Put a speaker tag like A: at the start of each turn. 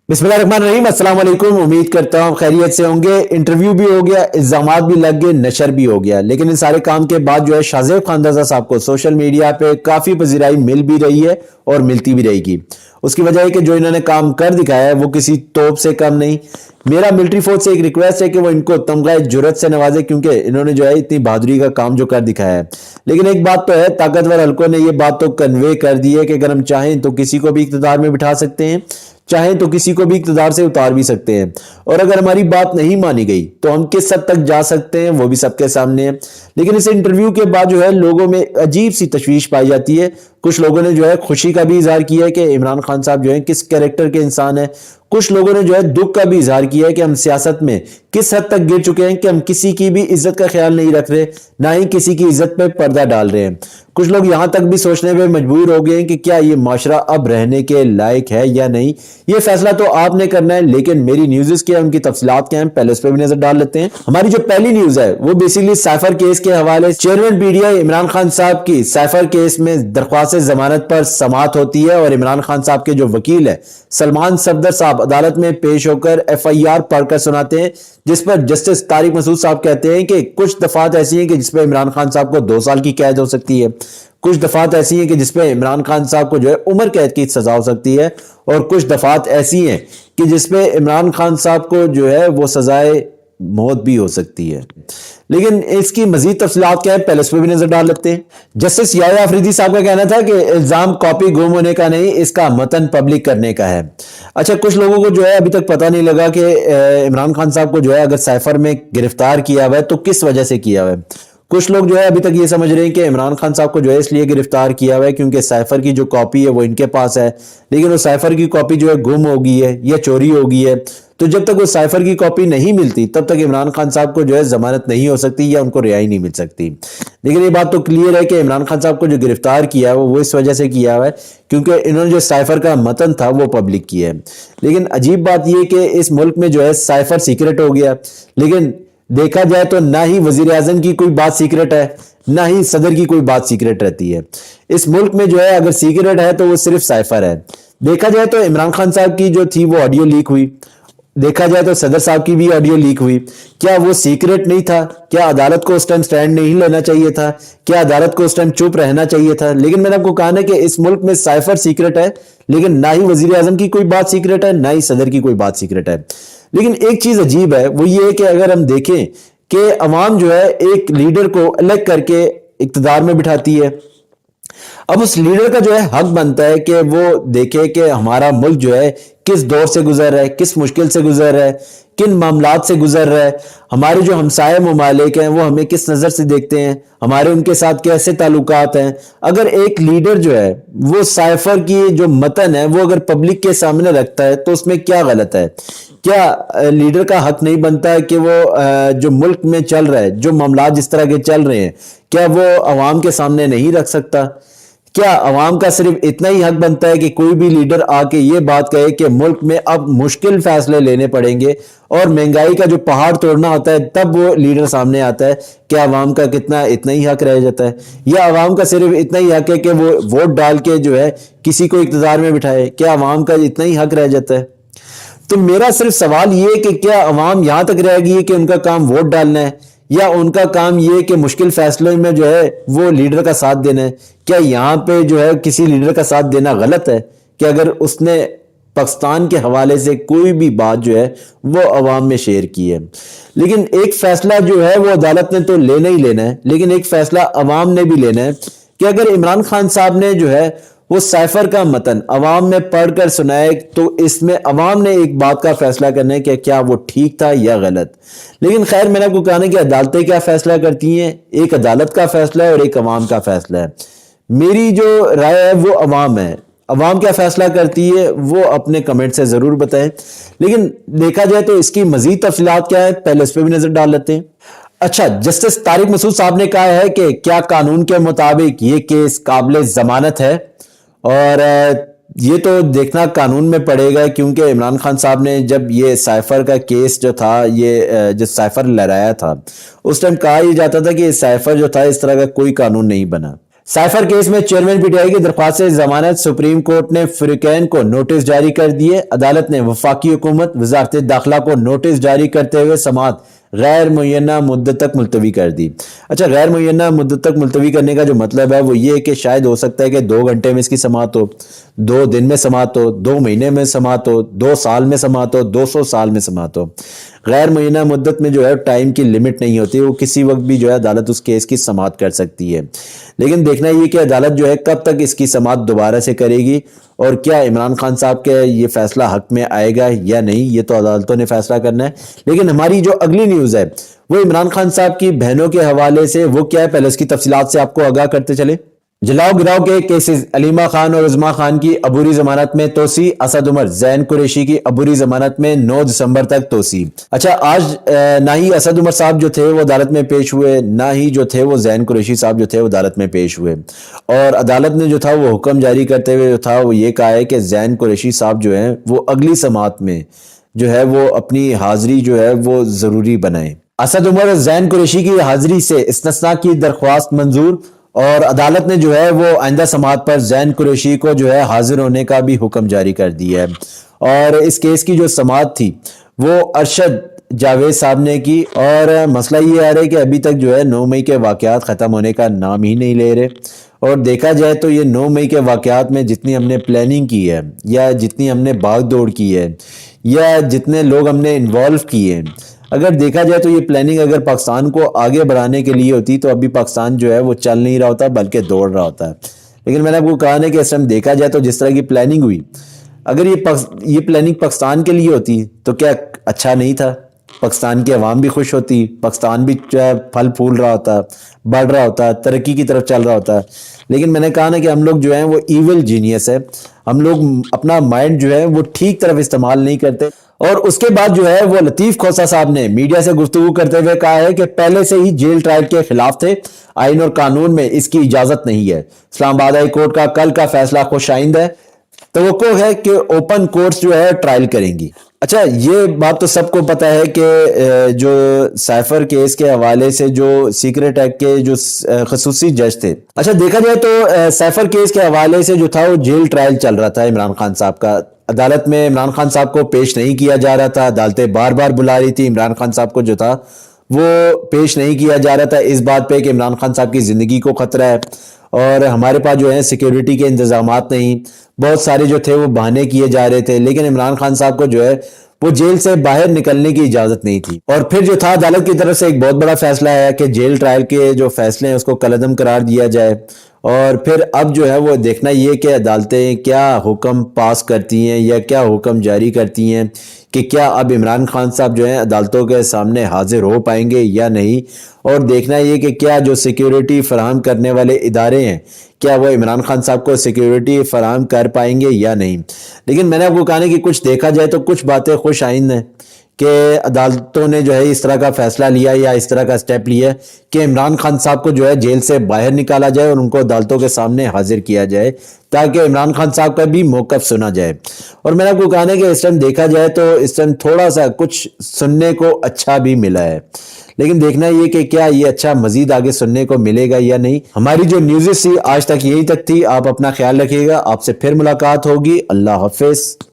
A: बिस्मिल्लाहिर्रहमानिर्रहीम। अस्सलाम वालेकुम। उम्मीद करता हूँ खैरियत से होंगे। इंटरव्यू भी हो गया, इल्जामात भी लग गए, नशर भी हो गया, लेकिन इन सारे काम के बाद जो है शाहज़ेब खानदाजा साहब को सोशल मीडिया पे काफ़ी पजीराई मिल भी रही है और मिलती भी रहेगी। उसकी वजह है कि जो इन्होंने काम कर दिखाया है वो किसी तोप से कम नहीं। मेरा मिलिट्री फोर्स से एक रिक्वेस्ट है कि वो इनको तमगा जुर्रत से नवाजे, क्योंकि इन्होंने जो है इतनी बहादुरी का काम जो कर दिखाया है। लेकिन एक बात तो है, ताकतवर हलकों ने ये बात तो कन्वे कर दी है कि अगर हम चाहें तो किसी को भी इक़्तिदार में बिठा सकते हैं, चाहें तो किसी को भी इक़्तिदार से उतार भी सकते हैं, और अगर हमारी बात नहीं मानी गई तो हम किस हद तक जा सकते हैं वो भी सबके सामने है। लेकिन इस इंटरव्यू के बाद जो है लोगों में अजीब सी तशवीश पाई जाती है। कुछ लोगों ने जो है खुशी का भी इजहार किया है कि इमरान खान साहब जो है किस कैरेक्टर के इंसान है। कुछ लोगों ने जो है दुख का भी इजहार किया है कि हम सियासत में किस हद तक गिर चुके हैं कि हम किसी की भी इज्जत का ख्याल नहीं रख रहे, ना ही किसी की इज्जत पे पर्दा डाल रहे हैं। कुछ लोग यहां तक भी सोचने पे मजबूर हो गए हैं कि क्या ये माशरा अब रहने के लायक है या नहीं। ये फैसला तो आपने करना है, लेकिन मेरी न्यूज़ क्या है, उनकी तफसीलात क्या है, पहले उस पर भी नजर डाल लेते हैं। हमारी जो पहली न्यूज है वो बेसिकली साइफर केस के हवाले। चेयरमैन पीटीआई इमरान खान साहब की साइफर केस में दरख्वास्त जमानत पर समाअत होती है और इमरान खान साहब के जो वकील है सलमान सफदर साहब अदालत में पेश होकर एफआईआर पढ़कर सुनाते हैं, जिस पर जस्टिस तारिक मसूद साहब कहते हैं कि कुछ दफात ऐसी हैं कि जिसपे इमरान खान साहब को 2 साल की कैद हो सकती है, कुछ दफात ऐसी हैं कि जिसपे इमरान खान साहब को जो है उम्र कैद की सजा हो सकती है, और कुछ दफात ऐसी हैं कि जिसपे इमरान खान साहब को जो है वो सजाए मौत भी हो सकती है। लेकिन इसकी मजीद तफसीलात क्या है, पहले इस पर भी नजर डाल लेते हैं। जस्टिस याया अफरीदी साहब का कहना था कि इल्जाम कॉपी गुम होने का नहीं, इसका मतन पब्लिक करने का है। अच्छा, कुछ लोगों को जो है अभी तक पता नहीं लगा कि इमरान खान साहब को जो है अगर साइफर में गिरफ्तार किया हुआ है तो किस वजह से किया हुआ है। कुछ लोग जो है अभी तक ये समझ रहे हैं कि इमरान खान साहब को जो है इसलिए गिरफ्तार किया हुआ है क्योंकि साइफर की जो कॉपी है वो इनके पास है, लेकिन वो साइफर की कॉपी जो है गुम हो गई है या चोरी हो गई है। तो जब तक वो साइफर की कॉपी नहीं मिलती तब तक इमरान खान साहब को जो है जमानत नहीं हो सकती या उनको रिहाई नहीं मिल सकती। लेकिन ये बात तो क्लियर है कि इमरान खान साहब को जो गिरफ्तार किया है वो इस वजह से किया हुआ है क्योंकि इन्होंने जो साइफर का मतन था वो पब्लिक किया है। लेकिन अजीब बात यह कि इस मुल्क में जो है साइफर सीक्रेट हो गया, लेकिन देखा जाए तो ना ही वजीर आजम की कोई बात सीक्रेट है, ना ही सदर की कोई बात सीक्रेट रहती है। इस मुल्क में जो है अगर सीक्रेट है तो वो सिर्फ साइफर है। देखा जाए तो इमरान खान साहब की जो थी वो ऑडियो लीक हुई, देखा जाए तो सदर साहब की भी ऑडियो लीक हुई। क्या वो सीक्रेट नहीं था? क्या अदालत को उस टाइम स्टैंड नहीं लेना चाहिए था? क्या अदालत को उस टाइम चुप रहना चाहिए था? लेकिन मैंने आपको कहा ना कि इस मुल्क में साइफर सीक्रेट है, लेकिन ना ही वजीर आजम की कोई बात सीक्रेट है, ना ही सदर की कोई बात सीक्रेट है। लेकिन एक चीज अजीब है, वो ये है कि अगर हम देखें कि अवाम जो है एक लीडर को अलग करके इक्तदार में बिठाती है, अब उस लीडर का जो है हक बनता है कि वो देखे कि हमारा मुल्क जो है किस दौर से गुजर रहा है, किस मुश्किल से गुजर रहा है, किन मामलात से गुजर रहा है। हमारे जो हमसाये ममालिक हैं वो हमें किस नज़र से देखते हैं, हमारे उनके साथ कैसे ताल्लुकात हैं। अगर एक लीडर जो है वो साइफर की जो मतन है वो अगर पब्लिक के सामने रखता है तो उसमें क्या गलत है? क्या लीडर का हक नहीं बनता है कि वो जो मुल्क में चल रहा है, जो मामलात जिस तरह के चल रहे हैं, क्या वो अवाम के सामने नहीं रख सकता? क्या अवाम का सिर्फ इतना ही हक बनता है कि कोई भी लीडर आके ये बात कहे कि मुल्क में अब मुश्किल फैसले लेने पड़ेंगे और महंगाई का जो पहाड़ तोड़ना होता है तब वो लीडर सामने आता है? क्या अवाम का कितना इतना ही हक रह जाता है, या अवाम का सिर्फ इतना ही हक है कि वो वोट डाल के जो है किसी को इक़्तिदार में बिठाए? क्या अवाम का इतना ही हक रह जाता है? तो मेरा सिर्फ सवाल ये कि क्या अवाम यहां तक रह गई है कि उनका काम वोट डालना है, या उनका काम ये कि मुश्किल फैसलों में जो है वो लीडर का साथ देना है? क्या यहां पे जो है किसी लीडर का साथ देना गलत है कि अगर उसने पाकिस्तान के हवाले से कोई भी बात जो है वो अवाम में शेयर की है? लेकिन एक फैसला जो है वो अदालत ने तो लेना ही लेना है, लेकिन एक फैसला अवाम ने भी लेना है कि अगर इमरान खान साहब ने जो है वो साइफर का मतन अवाम में पढ़कर सुनाए तो इसमें अवाम ने एक बात का फैसला करना है कि क्या वो ठीक था या गलत। लेकिन खैर, मैंने आपको कहा ना कि अदालतें क्या फैसला करती हैं, एक अदालत का फैसला है और एक अवाम का फैसला है। मेरी जो राय है वो अवाम है। अवाम क्या फैसला करती है वो अपने कमेंट से जरूर बताएं। लेकिन देखा जाए तो इसकी मजीद तफसीलात क्या है, पहले उस पर भी नजर डाल लेते हैं। अच्छा, जस्टिस तारिक मसूद साहब ने कहा है कि क्या कानून के मुताबिक ये केस काबिल जमानत है, और ये तो देखना कानून में पड़ेगा क्योंकि इमरान खान साहब ने जब ये साइफर का केस जो था, ये जो साइफर लहराया था, उस टाइम कहा ही जाता था कि साइफर जो था इस तरह का कोई कानून नहीं बना। साइफर केस में चेयरमैन पीटीआई की दरख्वास्त से जमानत, सुप्रीम कोर्ट ने फ्रीकैन को नोटिस जारी कर दिए। अदालत ने वफाकी हुकूमत, वजारत दाखिला को नोटिस जारी करते हुए समाअत गैर मुय्यना मुद्दत तक मुलतवी कर दी। अच्छा, गैर मुय्यना मुद्दत तक मुलतवी करने का जो मतलब है वो ये है कि शायद हो सकता है कि 2 घंटे में इसकी समाअत हो, 2 दिन में समाअत हो, 2 महीने में समाअत हो, 2 साल में समाअत हो, 200 साल में समाअत हो। गैर मुय्यना मुद्दत में जो है टाइम की लिमिट नहीं होती, वो किसी वक्त भी जो है अदालत उस केस की समाअत कर सकती है। लेकिन देखना ये कि अदालत जो है कब तक इसकी समाअत दोबारा से करेगी और क्या इमरान खान साहब के ये फैसला हक में आएगा या नहीं, ये तो अदालतों ने फैसला करना है। लेकिन हमारी जो अगली न्यूज़ है वो इमरान खान साहब की बहनों के हवाले से, वो क्या है पहले उसकी तफसीलात से आपको आगाह करते चले। जलाओ गिराव के केसेस, अलीमा खान और उज़मा खान की अबूरी जमानत में तोसी, असद उमर जैन कुरैशी की अबूरी जमानत में 9 दिसंबर तक तोसी। अच्छा, आज ना ही असद उमर साहब जो थे वो अदालत में पेश हुए, ना ही जो थे वो जैन कुरैशी साहब जो थे वो अदालत में पेश हुए। और अदालत ने जो था वो हुक्म जारी करते हुए जो था वो ये कहा है कि जैन कुरैशी साहब जो है वो अगली समाअत में जो है वो अपनी हाजिरी जो है वो जरूरी बनाए। असद उमर और जैन कुरैशी की हाजिरी से इस्तिस्ना की दरख्वास्त मंजूर, और अदालत ने जो है वो आइंदा समाअत पर जैन कुरैशी को जो है हाजिर होने का भी हुक्म जारी कर दिया है। और इस केस की जो समाअत थी वो अरशद जावेद साहब ने की। और मसला ये आ रहा है कि अभी तक जो है 9 मई के वाकयात ख़त्म होने का नाम ही नहीं ले रहे। और देखा जाए तो ये 9 मई के वाकयात में जितनी हमने प्लानिंग की है, या जितनी हमने भाग दौड़ की है, या जितने लोग हमने इन्वॉल्व किए हैं, अगर देखा जाए तो ये प्लानिंग अगर पाकिस्तान को आगे बढ़ाने के लिए होती तो अभी पाकिस्तान जो है वो चल नहीं रहा होता बल्कि दौड़ रहा होता है। लेकिन मैंने आपको कहा ना कि इस टाइम देखा जाए तो जिस तरह की प्लानिंग हुई, अगर ये प्लानिंग पाकिस्तान के लिए होती तो क्या अच्छा नहीं था? पाकिस्तान की आवाम भी खुश होती, पाकिस्तान भी जो है फल फूल रहा होता, बढ़ रहा होता, तरक्की की तरफ चल रहा होता। लेकिन मैंने कहा ना कि हम लोग जो हैं वो ईविल जीनियस है, हम लोग अपना माइंड जो है वो ठीक तरफ इस्तेमाल नहीं करते। और उसके बाद जो है वो लतीफ खोसा साहब ने मीडिया से गुफ्तगू करते हुए कहा है कि पहले से ही जेल ट्रायल के खिलाफ थे, आइन और कानून में इसकी इजाजत नहीं है। इस्लामाबाद हाई कोर्ट का कल का फैसला खुशाइंद है, तवक्को है कि ओपन कोर्ट्स जो है ट्रायल करेंगी। अच्छा, ये बात तो सबको पता है कि जो साइफर केस के हवाले से जो सीक्रेट एक्ट के जो खसूसी जज थे, अच्छा देखा जाए तो साइफर केस के हवाले से जो था वो जेल ट्रायल चल रहा था इमरान खान साहब का। अदालत में इमरान खान साहब को पेश नहीं किया जा रहा था, अदालतें बार बार बुला रही थी, इमरान खान साहब को जो था वो पेश नहीं किया जा रहा था इस बात पे कि इमरान खान साहब की ज़िंदगी को ख़तरा है और हमारे पास जो है सिक्योरिटी के इंतजामात नहीं। बहुत सारे जो थे वो बहाने किए जा रहे थे, लेकिन इमरान खान साहब को जो है वो जेल से बाहर निकलने की इजाज़त नहीं थी। और फिर जो था अदालत की तरफ से एक बहुत बड़ा फैसला आया कि जेल ट्रायल के जो फैसले हैं उसको कलअदम करार दिया जाए। और फिर अब जो है वो देखना ये कि अदालतें क्या हुक्म पास करती हैं या क्या हुक्म जारी करती हैं कि क्या अब इमरान खान साहब जो हैं अदालतों के सामने हाजिर हो पाएंगे या नहीं। और देखना ये कि क्या जो सिक्योरिटी फराहम करने वाले इदारे हैं क्या वो इमरान खान साहब को सिक्योरिटी फराहम कर पाएंगे या नहीं। लेकिन मैंने आपको कहा कि कुछ देखा जाए तो कुछ बातें खुश आइंद हैं कि अदालतों ने जो है इस तरह का फैसला लिया या इस तरह का स्टेप लिया कि इमरान खान साहब को जो है जेल से बाहर निकाला जाए और उनको अदालतों के सामने हाजिर किया जाए ताकि इमरान खान साहब का भी मौक़िफ़ सुना जाए। और मैंने आपको कहा कि इस टाइम देखा जाए तो इस टाइम थोड़ा सा कुछ सुनने को अच्छा भी मिला है, लेकिन देखना ये कि क्या ये अच्छा मजीद आगे सुनने को मिलेगा या नहीं। हमारी जो न्यूज़ थी आज तक यही तक थी। आप अपना ख्याल रखिएगा, आपसे फिर मुलाकात होगी। अल्लाह हाफिज़।